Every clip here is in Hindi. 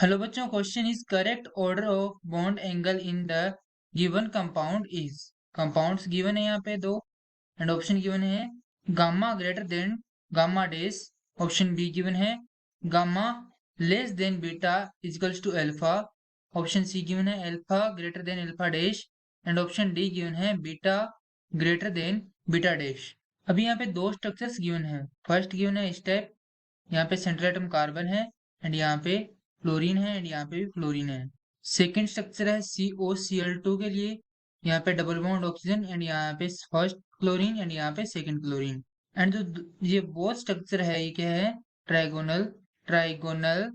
हेलो बच्चों, question is correct order of bond angle in the given compound is. Compounds given है यहाँ पे दो एंड ऑप्शन गिवन है gamma greater than gamma dash. Option B given है gamma less than beta equals to alpha. Option C given है alpha greater than alpha dash and option D given है beta greater than beta dash. अभी यहाँ पे दो स्ट्रक्चर्स गिवन है। फर्स्ट गिवन है इस टाइप, यहाँ पे सेंट्रल एटम कार्बन है एंड यहाँ पे फ्लोरीन है एंड यहाँ पे भी फ्लोरीन है। सेकेंड स्ट्रक्चर है COCl2 के लिए, यहाँ पे डबल बॉन्ड ऑक्सीजन एंड यहाँ पे फर्स्ट क्लोरीन एंड यहाँ पे सेकंड क्लोरीन। एंड जो ये बोथ स्ट्रक्चर है ये क्या है, ट्राइगोनल ट्राइगोनल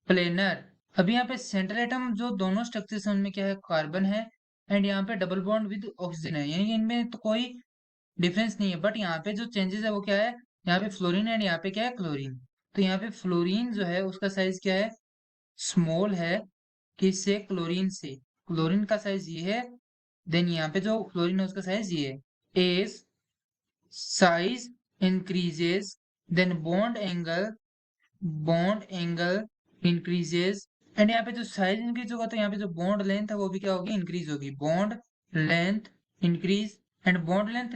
प्लेनर। अभी यहाँ पे सेंट्रल एटम जो दोनों स्ट्रक्चर है उनमें क्या है, कार्बन है एंड यहाँ पे डबल बॉन्ड विद ऑक्सीजन है, यानी कि इनमें तो कोई डिफरेंस नहीं है। बट यहाँ पे जो चेंजेस है वो क्या है, यहाँ पे फ्लोरीन एंड यहाँ पे क्या है, क्लोरीन। तो यहाँ पे फ्लोरीन जो है उसका साइज क्या है, स्मॉल है किससे, क्लोरीन से। क्लोरीन का साइज ये है, देन यहाँ पे जो फ्लोरीन है उसका साइज ये है। As size increases then bond angle increases. And यहाँ पे जो साइज इंक्रीज होगा तो यहाँ पे जो बॉन्ड लेंथ है वो भी क्या होगी, इंक्रीज होगी। Bond length increase and bond length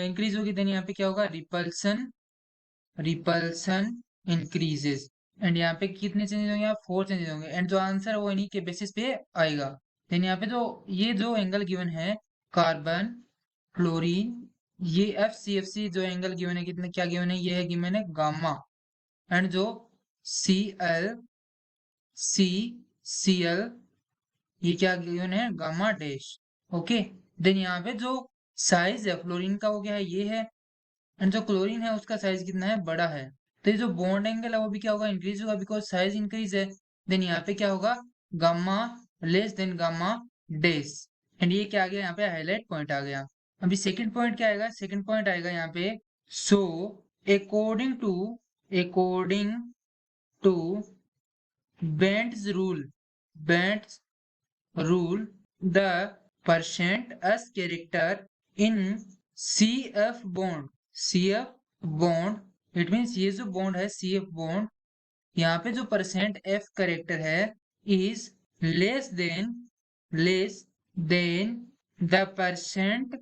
increase होगी, देन यहाँ पे क्या होगा, रिपल्सन रिपल्सन इंक्रीजेस। एंड यहाँ पे कितने चेंजेस होंगे, यहाँ 4 चेंजेस होंगे एंड जो आंसर है वो इन्हीं के बेसिस पे आएगा। देन यहाँ पे जो ये जो एंगल गिवन है कार्बन फ्लोरीन, ये FCFC जो एंगल गिवन है, कितने क्या गिवन है, ये है गिवन है गामा। एंड जो CL ये क्या गिवन है, गामा डैश। ओके, देन यहाँ पे जो साइज है फ्लोरीन का वो क्या है, ये है एंड जो क्लोरीन है उसका साइज कितना है, बड़ा है। तो ये जो बॉन्ड एंगल है वो भी क्या होगा, इंक्रीज होगा, बिकॉज साइज इंक्रीज है। देन यहाँ पे क्या होगा, gamma less than gamma dash. And ये क्या आ गया, यहाँ पे हाईलाइट पॉइंट आ गया। अभी सेकंड पॉइंट क्या आएगा, सेकंड पॉइंट आएगा यहाँ पे so according to Bent's rule the percent S character in CF bond it means ये जो बॉन्ड है CF बॉन्ड, यहाँ पे जो परसेंट F कैरेक्टर है is less than the percent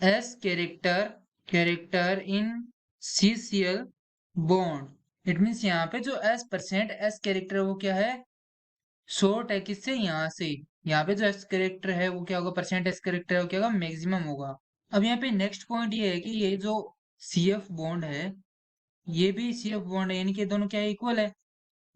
S character in CCl bond. It means यहाँ पे जो S कैरेक्टर है वो क्या है, शॉर्ट है किससे, यहाँ से। यहाँ पे जो एस करेक्टर है वो क्या होगा, परसेंट एस करेक्टर है वो क्या होगा, मैक्सिमम होगा। अब यहाँ पे नेक्स्ट पॉइंट ये है कि ये जो CF बॉन्ड है ये भी CF बॉन्ड है, यानी कि दोनों क्या इक्वल है।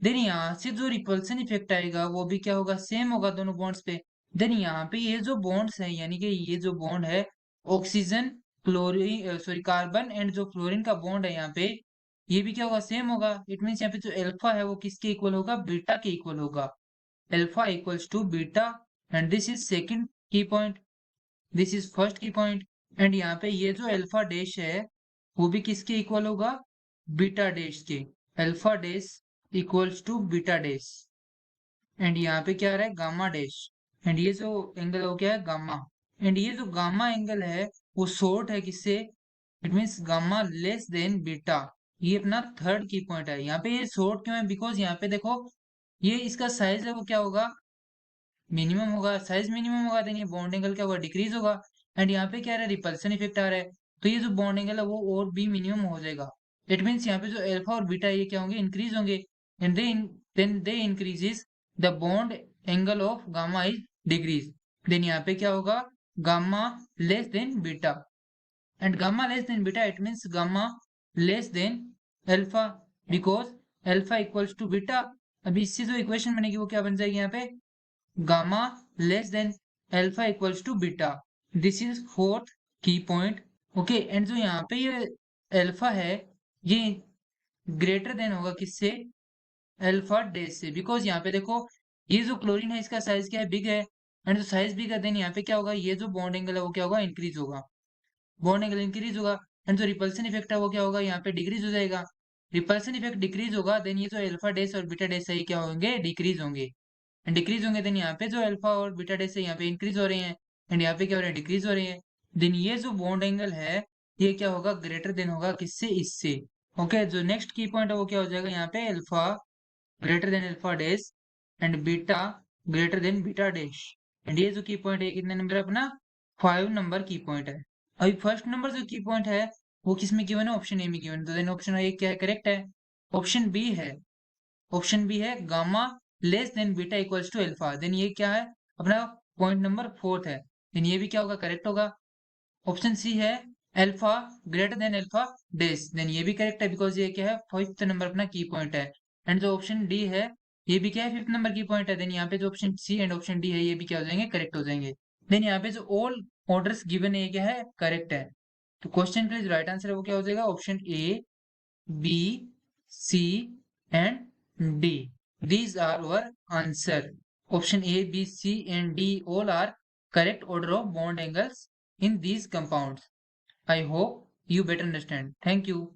देन यहाँ से जो रिपल्सन इफेक्ट आएगा वो भी क्या होगा, सेम होगा दोनों बॉन्ड्स पे। देन यहाँ पे ये जो बॉन्ड्स है, यानी कि ये जो बॉन्ड है oxygen chlorine sorry carbon and जो फ्लोरीन का बॉन्ड है यहाँ पे, ये भी क्या होगा, सेम होगा। इट मीन्स यहाँ पे जो अल्फा है वो किसके इक्वल होगा, बीटा के इक्वल होगा। alpha equals to beta and this is second key point, this is first key point। And यहाँ पे ये जो अल्फा डैश है वो भी किसके इक्वल होगा, बीटा डैश के। Alpha dash equals to beta dash and यहाँ पे क्या आ रहा है, गामा डैश। एंड ये जो एंगल है वो क्या है, गामा। एंड ये जो गामा एंगल है वो शॉर्ट है किससे, it means gamma less than beta. ये अपना थर्ड की पॉइंट है। यहाँ पे ये शॉर्ट क्यों है, बिकॉज यहाँ पे देखो ये इसका साइज है वो क्या होगा, मिनिमम होगा। साइज मिनिमम होगा देन ये बॉन्ड एंगल क्या होगा, डिक्रीज होगा। एंड यहाँ पे क्या आ रहा है, रिपल्सन इफेक्ट आ रहा है, तो ये जो बॉन्ड एंगल है वो और भी मिनिमम हो जाएगा। इट मीन्स यहाँ पे जो अल्फा और बीटा ये क्या होंगे, इंक्रीज होंगे and then they increases the bond angle of gamma is decrease. Then यहाँ पे क्या होगा, gamma less than beta and gamma less than beta it means gamma less than alpha, because alpha equals to beta. अभी इससे जो इक्वेशन बनेगी वो क्या बन जाएगी, यहाँ पे gamma less than alpha equals to beta। this is fourth key point। okay, and जो यहाँ पे ये अल्फा है ये ग्रेटर देन होगा किससे, अल्फा डैश से। बिकॉज यहाँ पे देखो ये जो क्लोरीन है इसका साइज क्या है, बिग है एंड जो साइज बिग है देन यहाँ पे क्या होगा, ये जो बॉन्ड एंगल है वो क्या होगा, इंक्रीज होगा। बॉन्ड एंगल इंक्रीज होगा एंड जो रिपल्सन इफेक्ट है वो क्या होगा, यहाँ पे डिक्रीज हो जाएगा। रिपल्सन इफेक्ट डिक्रीज होगा देन ये जो अल्फा डैश और बीटा डैश है ये क्या होंगे, डिक्रीज होंगे। डिक्रीज होंगे देन यहाँ पे जो अल्फा और बीटा डैश है यहाँ पे इंक्रीज हो रहे हैं एंड यहाँ पे क्या हो रहा है, डिक्रीज हो रहे हैं। देन ये जो बॉन्ड एंगल है ये क्या होगा, ग्रेटर देन होगा किससे, इससे। ओके, जो नेक्स्ट की पॉइंट है वो क्या हो जाएगा, यहाँ पे alpha greater than alpha dash and beta greater than beta dash. And ये जो की पॉइंट है कितने नंबर है अपना 5 नंबर की पॉइंट है। अभी फर्स्ट नंबर जो की पॉइंट है वो किसमें गिवन है, ऑप्शन ए में गिवन है, तो देन ऑप्शन ए क्या है, करेक्ट है। ऑप्शन बी है, ऑप्शन बी है gamma less than beta equals to alpha, then ये क्या है अपना पॉइंट नंबर फोर्थ है, देन ये भी क्या होगा, करेक्ट होगा। ऑप्शन सी है alpha greater than alpha dash, then ये भी करेक्ट है बिकॉज ये क्या है फिफ्थ नंबर अपना की पॉइंट है। एंड जो ऑप्शन डी है ये भी क्या है फिफ्थ नंबर की पॉइंट है, देन यहाँ पे जो option C and option D है ये भी क्या हो जाएंगे, करेक्ट हो जाएंगे। देन यहाँ पे जो ऑल ऑर्डर्स गिवन है ये क्या है, करेक्ट है। तो क्वेश्चन का जो राइट आंसर है वो क्या हो जाएगा, option A, B, C and D. These are our answer. Option A, B, C and D all are correct order of bond angles in these compounds. I hope you better understand. Thank you.